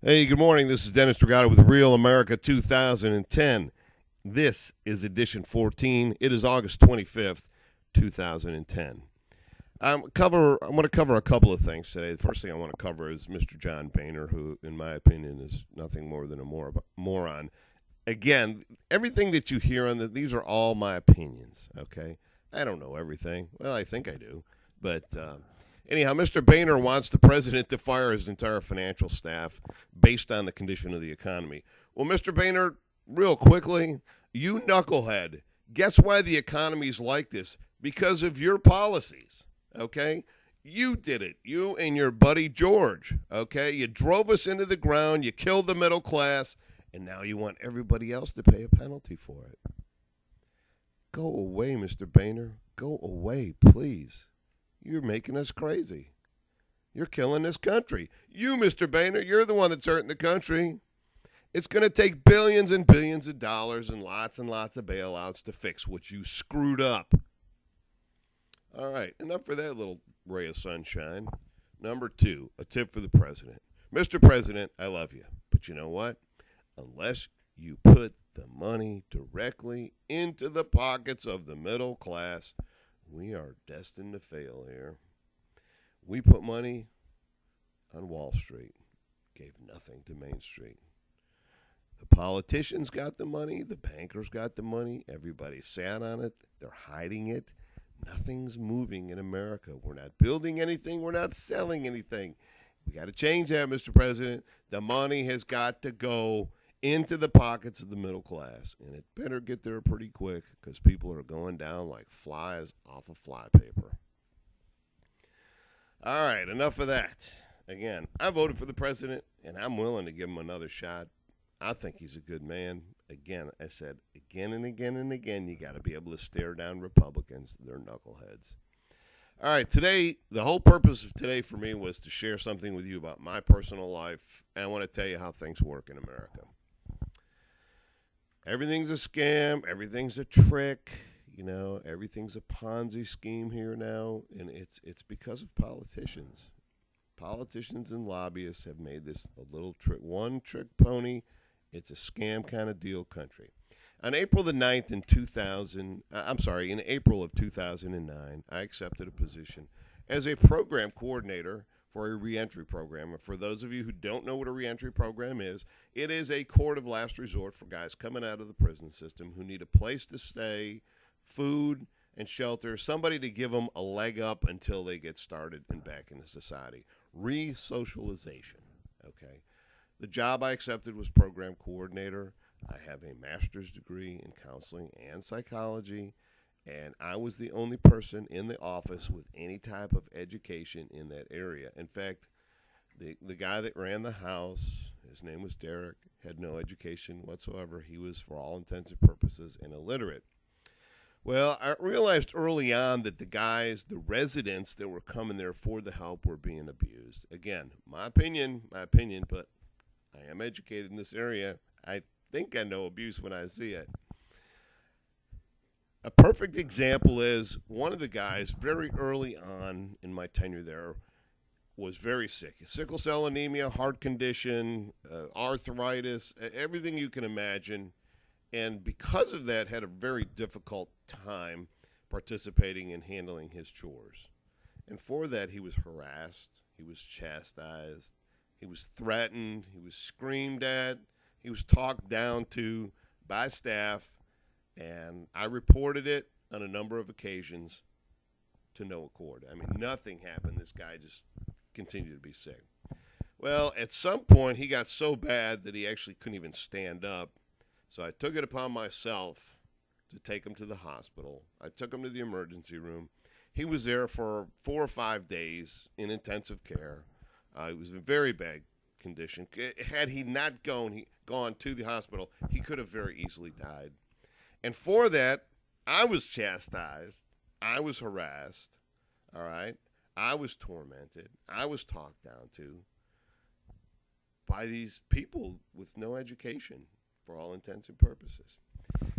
Hey, good morning. This is Dennis Dragata with Real America 2010. This is edition 14. It is August 25th, 2010. I'm going to cover a couple of things today. The first thing I want to cover is Mr. John Boehner, who, in my opinion, is nothing more than a moron. Again, everything that you hear these are all my opinions, okay? I don't know everything. Well, I think I do. But anyhow, Mr. Boehner wants the president to fire his entire financial staff based on the condition of the economy. Well, Mr. Boehner, real quickly, you knucklehead, guess why the economy's like this? Because of your policies, okay? You did it. You and your buddy George, okay? You drove us into the ground. You killed the middle class. And now you want everybody else to pay a penalty for it. Go away, Mr. Boehner. Go away, please. You're making us crazy. You're killing this country. You, Mr. Boehner, you're the one that's hurting the country. It's going to take billions and billions of dollars and lots of bailouts to fix what you screwed up. All right, enough for that little ray of sunshine. Number 2, a tip for the president. Mr. President, I love you, but you know what? Unless you put the money directly into the pockets of the middle class, we are destined to fail here. We put money on Wall Street, gave nothing to Main Street. The politicians got the money, the bankers got the money, everybody sat on it, they're hiding it. Nothing's moving in America. We're not building anything, we're not selling anything. We got to change that, Mr. President. The money has got to go into the pockets of the middle class, and it better get there pretty quick because people are going down like flies off of flypaper. All right, enough of that. Again, I voted for the president, and I'm willing to give him another shot. I think he's a good man. Again, I said again and again and again, you got to be able to stare down Republicans. They're knuckleheads. All right, today, the whole purpose of today for me was to share something with you about my personal life, and I want to tell you how things work in America. Everything's a scam. Everything's a trick. You know, everything's a Ponzi scheme here now, and it's because of politicians. Politicians and lobbyists have made this a little one trick pony. It's a scam kind of deal country. On April the 9th in April of 2009, I accepted a position as a program coordinator for a reentry program. And for those of you who don't know what a reentry program is, it is a court of last resort for guys coming out of the prison system who need a place to stay, food and shelter, somebody to give them a leg up until they get started and back into society. Re-socialization, okay? The job I accepted was program coordinator. I have a master's degree in counseling and psychology, and I was the only person in the office with any type of education in that area. In fact, the guy that ran the house, his name was Derek, had no education whatsoever. He was, for all intents and purposes, an illiterate. Well, I realized early on that the residents that were coming there for the help were being abused. Again, my opinion, but I am educated in this area. I think I know abuse when I see it. A perfect example is one of the guys very early on in my tenure there was very sick. Sickle cell anemia, heart condition, arthritis, everything you can imagine. And because of that, had a very difficult time participating in handling his chores. And for that, he was harassed, he was chastised, he was threatened, he was screamed at, he was talked down to by staff, and I reported it on a number of occasions to no accord. I mean, nothing happened. This guy just continued to be sick. Well, at some point, he got so bad that he actually couldn't even stand up. So I took it upon myself to take him to the hospital. I took him to the emergency room. He was there for 4 or 5 days in intensive care. He was in very bad condition. Had he not gone to the hospital, he could have very easily died. And for that, I was chastised. I was harassed. All right? I was tormented. I was talked down to by these people with no education for all intents and purposes.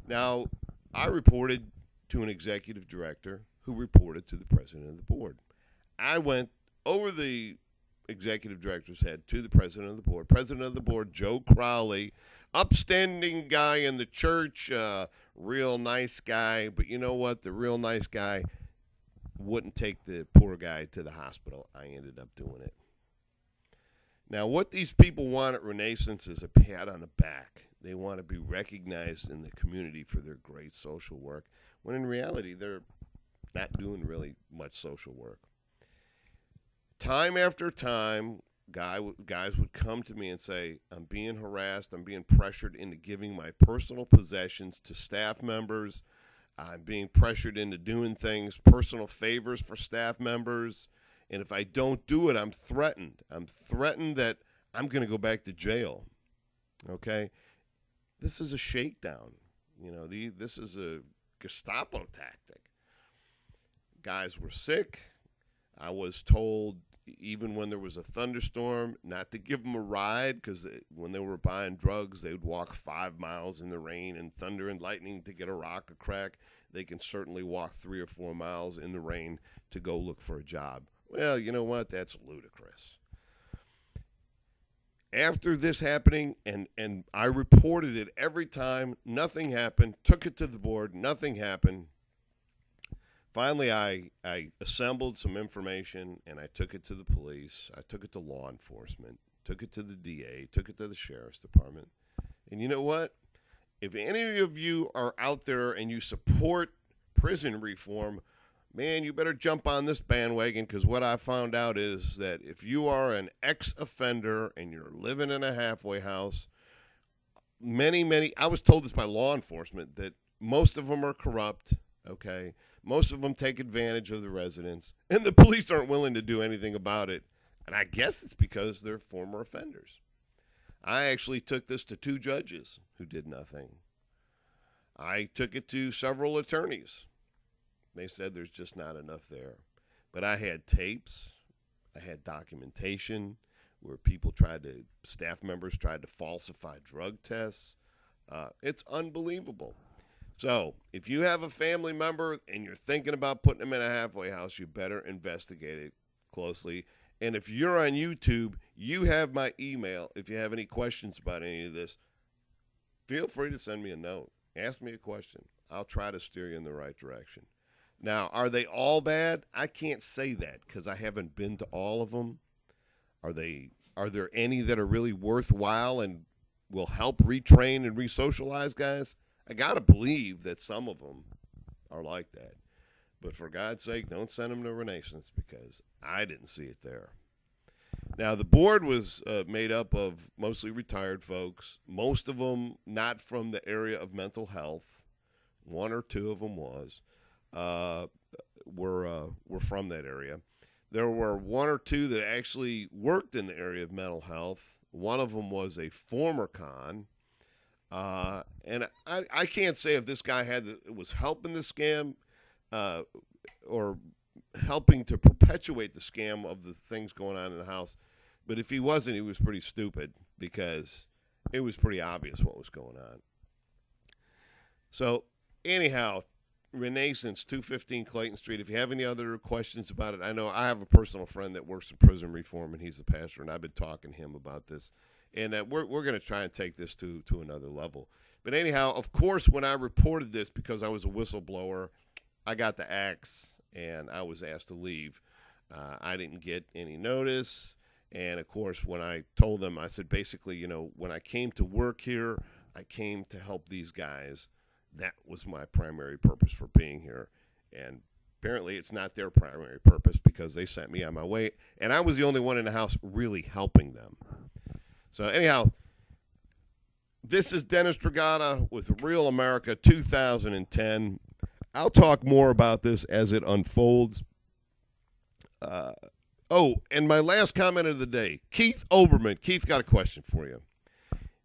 Now, I reported to an executive director who reported to the president of the board. I went over the executive director's head to the president of the board. President of the board, Joe Crowley, upstanding guy in the church, real nice guy. But you know what? The real nice guy wouldn't take the poor guy to the hospital. I ended up doing it. Now, what these people want at Renaissance is a pat on the back. They want to be recognized in the community for their great social work, when in reality, they're not doing really much social work. Time after time, guys would come to me and say, I'm being harassed, I'm being pressured into giving my personal possessions to staff members, I'm being pressured into doing things, personal favors for staff members, and if I don't do it, I'm threatened. I'm threatened that I'm going to go back to jail, okay? This is a shakedown. You know, this is a Gestapo tactic. Guys were sick. I was told, even when there was a thunderstorm, not to give them a ride, because when they were buying drugs, they would walk 5 miles in the rain and thunder and lightning to get a rock or crack. They can certainly walk 3 or 4 miles in the rain to go look for a job. Well, you know what? That's ludicrous. After this happening, and I reported it every time, nothing happened, took it to the board, nothing happened. Finally, I assembled some information, and I took it to the police. I took it to law enforcement, took it to the DA, took it to the sheriff's department. And you know what? If any of you are out there and you support prison reform, man, you better jump on this bandwagon, because what I found out is that if you are an ex-offender and you're living in a halfway house, I was told this by law enforcement, that most of them are corrupt, okay? Most of them take advantage of the residents, and the police aren't willing to do anything about it. And I guess it's because they're former offenders. I actually took this to 2 judges who did nothing. I took it to several attorneys. They said there's just not enough there. But I had tapes. I had documentation where staff members tried to falsify drug tests. It's unbelievable. So if you have a family member and you're thinking about putting them in a halfway house, you better investigate it closely. And if you're on YouTube, you have my email. If you have any questions about any of this, feel free to send me a note. Ask me a question. I'll try to steer you in the right direction. Now, are they all bad? I can't say that because I haven't been to all of them. Are there any that are really worthwhile and will help retrain and re-socialize guys? I got to believe that some of them are like that. But for God's sake, don't send them to Renaissance, because I didn't see it there. Now, the board was made up of mostly retired folks, most of them not from the area of mental health. 1 or 2 of them were from that area. There were 1 or 2 that actually worked in the area of mental health. One of them was a former con. And I can't say if this guy was helping the scam or helping to perpetuate the scam of the things going on in the house. But if he wasn't, he was pretty stupid, because it was pretty obvious what was going on. So anyhow, Renaissance, 215 Clayton Street. If you have any other questions about it, I know I have a personal friend that works in prison reform, and he's a pastor, and I've been talking to him about this. And we're going to try and take this to another level. But anyhow, of course, when I reported this, because I was a whistleblower, I got the axe, and I was asked to leave. I didn't get any notice. And, of course, when I told them, I said, basically, when I came to work here, I came to help these guys. That was my primary purpose for being here. And apparently it's not their primary purpose, because they sent me on my way. And I was the only one in the house really helping them. So anyhow, this is Dennis Dragata with Real America 2010. I'll talk more about this as it unfolds. And my last comment of the day, Keith Oberman. Keith, got a question for you.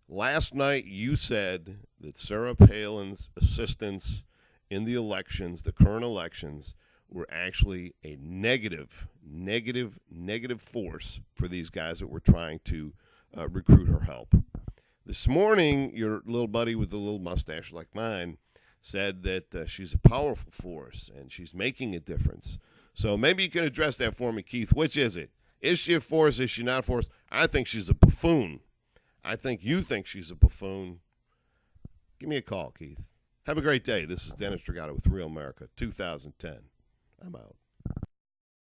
Last night you said that Sarah Palin's assistants in the elections, the current elections, were actually a negative force for these guys that were trying to recruit her help. This morning, your little buddy with a little mustache like mine said that she's a powerful force and she's making a difference. So maybe you can address that for me, Keith. Which is it? Is she a force? Is she not a force? I think she's a buffoon. I think you think she's a buffoon. Give me a call, Keith. Have a great day. This is Dennis Dragato with Real America 2010. I'm out.